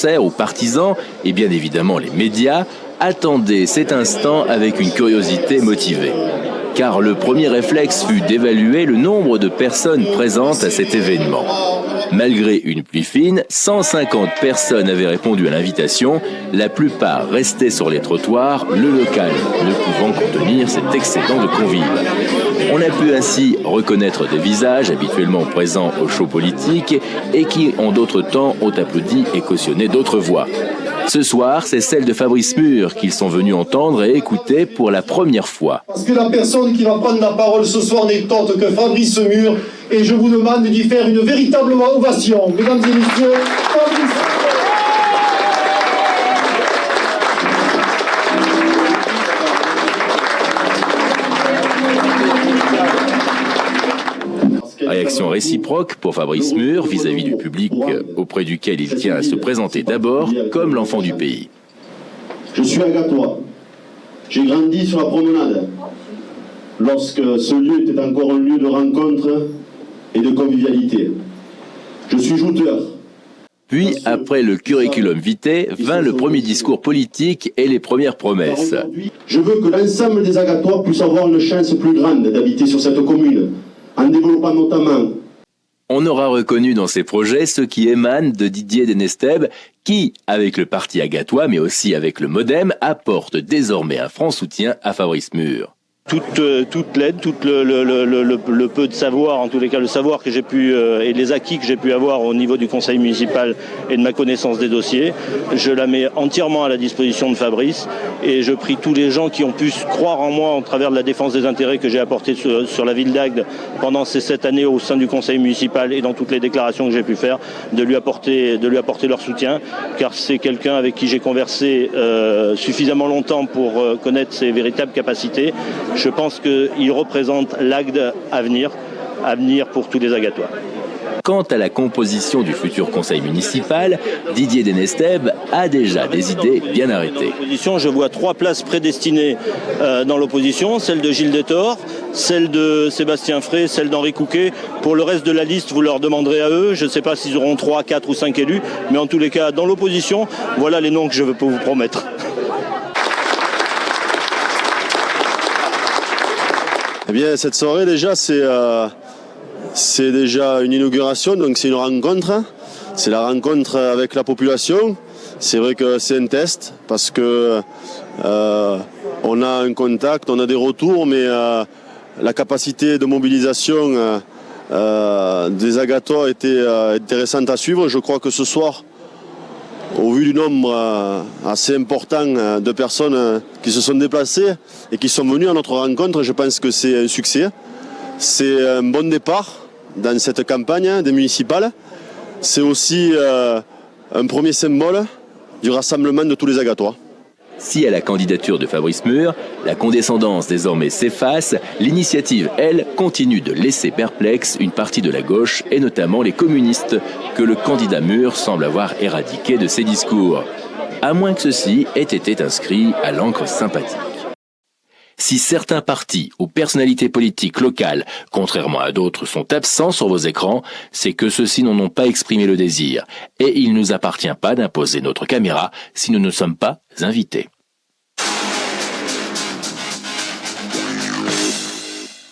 Aux partisans et bien évidemment les médias attendaient cet instant avec une curiosité motivée. Car le premier réflexe fut d'évaluer le nombre de personnes présentes à cet événement. Malgré une pluie fine, 150 personnes avaient répondu à l'invitation, la plupart restaient sur les trottoirs, le local ne pouvant contenir cet excédent de convives. On a pu ainsi reconnaître des visages habituellement présents au show politique et qui, en d'autres temps, ont applaudi et cautionné d'autres voix. Ce soir, c'est celle de Fabrice Mur qu'ils sont venus entendre et écouter pour la première fois. Parce que la personne qui va prendre la parole ce soir n'est autre que Fabrice Mur, et je vous demande d'y faire une véritable ovation. Mesdames et messieurs, Fabrice. Réaction réciproque pour Fabrice Mur vis-à-vis du public auprès duquel il tient à se présenter d'abord comme l'enfant du pays. Je suis agatois. J'ai grandi sur la promenade, lorsque ce lieu était encore un lieu de rencontre et de convivialité. Je suis jouteur. Puis, après le curriculum vitae, vint le premier discours politique et les premières promesses. Je veux que l'ensemble des agatois puissent avoir une chance plus grande d'habiter sur cette commune, en développant notamment. On aura reconnu dans ces projets ceux qui émanent de Didier Denesteb, qui, avec le parti agatois, mais aussi avec le MoDem, apporte désormais un franc soutien à Fabrice Mur. Toute l'aide, tout le peu de savoir, en tous les cas le savoir que j'ai pu et les acquis que j'ai pu avoir au niveau du conseil municipal et de ma connaissance des dossiers, je la mets entièrement à la disposition de Fabrice et je prie tous les gens qui ont pu croire en moi au travers de la défense des intérêts que j'ai apporté sur la ville d'Agde pendant ces 7 années au sein du conseil municipal et dans toutes les déclarations que j'ai pu faire, de lui apporter leur soutien, car c'est quelqu'un avec qui j'ai conversé suffisamment longtemps pour connaître ses véritables capacités. Je pense qu'il représente l'Agde à venir pour tous les agatois. Quant à la composition du futur conseil municipal, Didier Denesteb a déjà des idées bien arrêtées. Je vois 3 places prédestinées dans l'opposition, celle de Gilles Détor, celle de Sébastien Frey, celle d'Henri Couquet. Pour le reste de la liste, vous leur demanderez à eux. Je ne sais pas s'ils auront 3, 4 ou 5 élus, mais en tous les cas, dans l'opposition, voilà les noms que je peux vous promettre. Eh bien, cette soirée, déjà, c'est déjà une inauguration, donc c'est une rencontre. C'est la rencontre avec la population. C'est vrai que c'est un test, parce que on a un contact, on a des retours, mais la capacité de mobilisation des agatois était intéressante à suivre. Je crois que ce soir, au vu du nombre assez important de personnes qui se sont déplacées et qui sont venues à notre rencontre, je pense que c'est un succès. C'est un bon départ dans cette campagne des municipales. C'est aussi un premier symbole du rassemblement de tous les agatois. Si à la candidature de Fabrice Mur, la condescendance désormais s'efface, l'initiative, elle, continue de laisser perplexe une partie de la gauche et notamment les communistes que le candidat Mur semble avoir éradiqué de ses discours, à moins que ceux-ci aient été inscrits à l'encre sympathique. Si certains partis ou personnalités politiques locales, contrairement à d'autres, sont absents sur vos écrans, c'est que ceux-ci n'en ont pas exprimé le désir. Et il ne nous appartient pas d'imposer notre caméra si nous ne sommes pas invités.